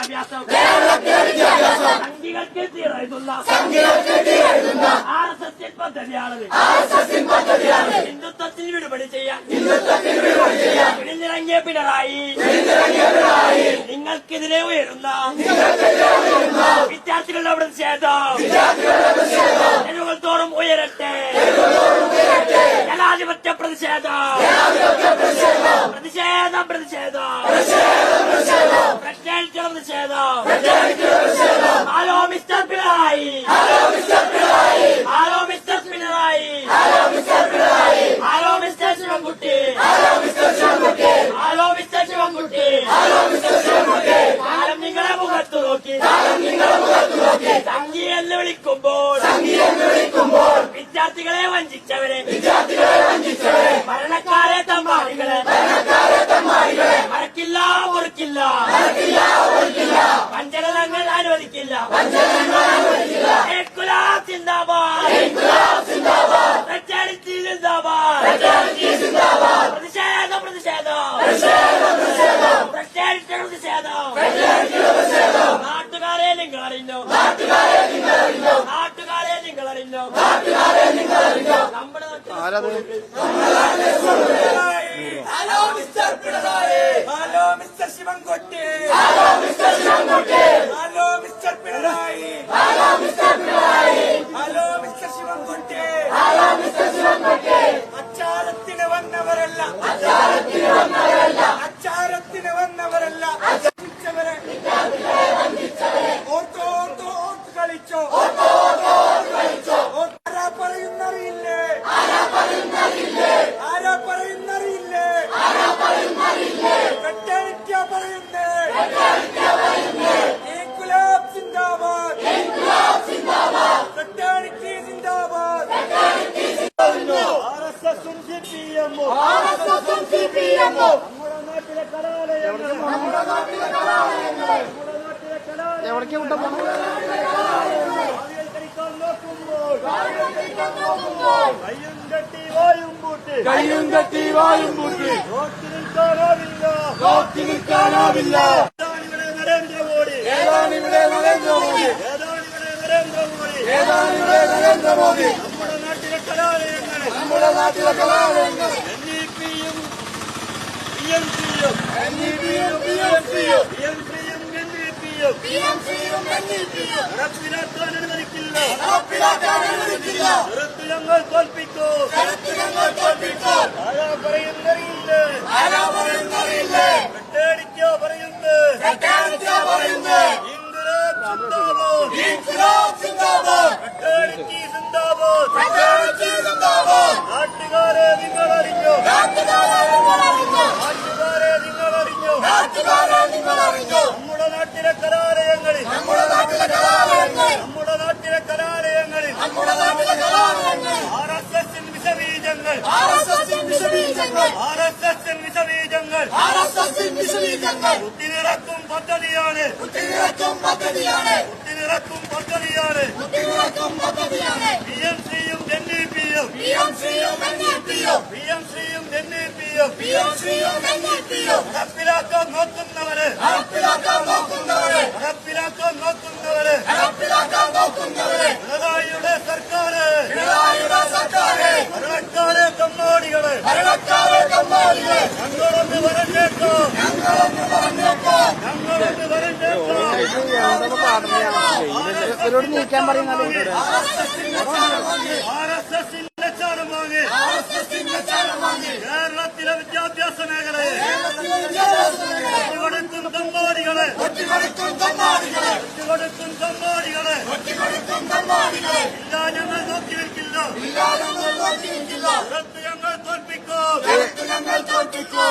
വിദ്യാഭ്യാസം സംഘികൾക്ക് തീരെഴുതുന്ന RSS പദ്ധതിയാണത്. ഹിന്ദുത്വത്തിൽ വിടുപടി ചെയ്യാൻ പിടിഞ്ഞിറങ്ങിയ പിണറായി നിങ്ങൾക്കെതിരെ ഉയരുന്ന വിദ്യാർത്ഥികളുടെ പ്രതിഷേധം തെരുവുകൾ തോറും ഉയരട്ടെ. ജനാധിപത്യ പ്രതിഷേധം പ്രതിഷേധം പ്രതിഷേധം പ്രഖ്യാപിച്ചുള്ള പ്രതിഷേധം. Hello mister Pinarayi, hello mister Pinarayi, hello mister Pinarayi, hello mister Sivankutty, hello mister Sivankutty, hello mister Sivankutty. കാലം നിങ്ങളെ മുഖത്ത് നോക്കി സംഘി എന്ന് വിളിക്കുമ്പോൾ വിദ്യാർത്ഥികളെ വഞ്ചിച്ചവരെ ഭരണക്കാരെ തമ്മാടികളെ മറക്കില്ല മുറിക്കില്ല വഞ്ചന ഞങ്ങൾ അനുവദിക്കില്ല. ഗുലാബ് സിന്ദാബാദ്, പ്രചാരിച്ച് സിന്ദാബാദ്, പ്രതിഷേധം പ്രതിഷേധം പ്രഖ്യാപിച്ച പ്രതിഷേധം. നാട്ടുകാരെ നിങ്ങൾ അറിഞ്ഞോ, നാട്ടുകാരെ നിങ്ങൾ അറിഞ്ഞോ നമ്മുടെ hello mister Pinarayi, hello mister Sivankutty, hello mister Sivankutty, hello mister Pinarayi, hello mister Pinarayi, hello mister Sivankutty, hello mister Sivankutty. അച്ചാരത്തിന് വന്നവരല്ല, അച്ചാരത്തിന് വന്നവരല്ല, അച്ചാരത്തിന് വന്നവരല്ല, വഞ്ചിച്ചവരെ ഓർത്ത് ഓർത്ത് ഓർത്ത് കളിച്ചോ, കളിച്ചോ. ആരാ പറയുന്നറിയില്ലേ, ആരാ പറയുന്നറിയില്ലേ, ആരാ പറയുന്നറിയില്ലേ, ആരാ പറയുന്നറിയില്ലേ. കെട്ടടിക്കാ പറയുന്നേ, ഗുലാബ് സിന്ദാബാദ്, ഗുലാബ് സിന്ദാബാദ്, കെട്ടടിക്ക് സിന്ദാബാദ്. RSSഉം CPMഉം നമ്മുടെ നാട്ടിലെ കലാലയങ്ങൾ, നമ്മുടെ നാട്ടിലെ കലാലയങ്ങൾ, നമ്മുടെ നാട്ടിലെ കലാലയങ്ങൾ എവിടേക്ക് വിട്ടാ കയ്യും കെട്ടി വായും പൂട്ടി നോക്കി നിൽക്കാനാവില്ല, നോക്കി നിൽക്കാനാവില്ല. ഏതാണിവിടെ നരേന്ദ്രമോദി, ഏതാണിവിടെ നരേന്ദ്രമോദി, ഏതാണിവിടെ നരേന്ദ്രമോദി, ഏതാണിവിടെ നരേന്ദ്രമോദി. നമ്മുടെ നാട്ടിലെ കലാലയങ്ങൾ, നമ്മുടെ നാട്ടിലെ കലാലയങ്ങൾ NEPയും PMCയും, NEPയും PMCയും, PMCയും NEPയും നടപ്പിലാക്കാൻ അനുവദിക്കില്ല, നടപ്പിലാക്കാൻ അനുവദിക്കില്ല. ചെറുത്ത് ഞങ്ങൾ തോൽപ്പിക്കൂ, ചെറുത്ത് ഞങ്ങൾ തോൽപ്പിക്കൂ. ആരാ പറയുന്നറിയില്ലേ, ആരാ പറയുന്നറിയില്ലേ. കെട്ടടിക്കോ പറയുന്നത്, കെട്ടടിക്കോ പറയുന്നത്. ഇൻകുലാബ് സിന്ദാബാദ്, ഇൻകുലാബ് സിന്ദാബാദ്, കെട്ടടിക്ക് സിന്ദാബാദ്, കെട്ടടിക്ക് സിന്ദാബാദ്. നാട്ടുകാരെ നിങ്ങൾ അറിഞ്ഞോ, നാട്ടുകാരെ നിങ്ങൾ അറിഞ്ഞോ, നാട്ടുകാരെ നിങ്ങൾ അറിഞ്ഞോ, നാട്ടുകാരെ നിങ്ങൾ അറിഞ്ഞോ. നമ്മുടെ നാട്ടിലെ കലാലയങ്ങളിൽ, നമ്മുടെ നാട്ടിലെ കലാലയങ്ങൾ, നമ്മുടെ നാട്ടിലെ കലാലയങ്ങളിൽ, നമ്മുടെ നാട്ടിലെ കലാലയങ്ങൾ RSSൻ വിഷബീജങ്ങൾ, RSSൻ വിഷബീജങ്ങൾ, RSSൻ വിഷബീജങ്ങൾ, RSSൻ വിഷബീജങ്ങൾ. കുത്തിനിറക്കും പദ്ധതിയാണ്, കുത്തിനിറക്കും പദ്ധതിയാണ്, കുത്തിനിറക്കും പദ്ധതിയാണ്, കുത്തിനിറക്കും പദ്ധതിയാണ്. PMCയും NEPയും, PMCയും NEPയും, PMCയും NEPയും, PMCയും NEPയും നടപ്പിലാക്കാൻ നോക്കുന്നവര്, നടപ്പിലാക്കാൻ നോക്കുന്നവര്, നടപ്പിലാക്കാൻ നോക്കുന്നവര്, നടപ്പിലാക്കാൻ നോക്കുന്നവര്. പിണറായിയുടെ സർക്കാര്, പിണറായിയുടെ സർക്കാര്, ഭരണക്കാരെ കമ്മാടികള്, ഭരണക്കാരെ കമ്മാടികള്. ഞങ്ങളൊന്ന് പറഞ്ഞേക്കോ, ഞങ്ങളൊന്ന് പറഞ്ഞേക്കോ, ഞങ്ങളൊന്ന് പറഞ്ഞേക്കോ. നീക്കാൻ പറയുന്നത് RSSന്റെ ചാരം വാങ്ങി, RSSന്റെ ചാരം വാങ്ങി. കേരളത്തിലെ വിദ്യാഭ്യാസ മേഖലയെ ഒറ്റുകൊടുക്കും കമ്മാടികളെ, ഒറ്റുകൊടുക്കും കമ്മാടികളെ, ഒറ്റുകൊടുക്കും കമ്മാടികളെ, ഒറ്റുകൊടുക്കും കമ്മാടികളെ. ഇല്ല ഞങ്ങൾ നോക്കി നിൽക്കില്ല, ഇല്ല ഞങ്ങൾ നോക്കി നിൽക്കില്ല. ഞങ്ങൾ തോൽപ്പിക്കോ, ഞങ്ങൾ തോൽപ്പിക്കോ.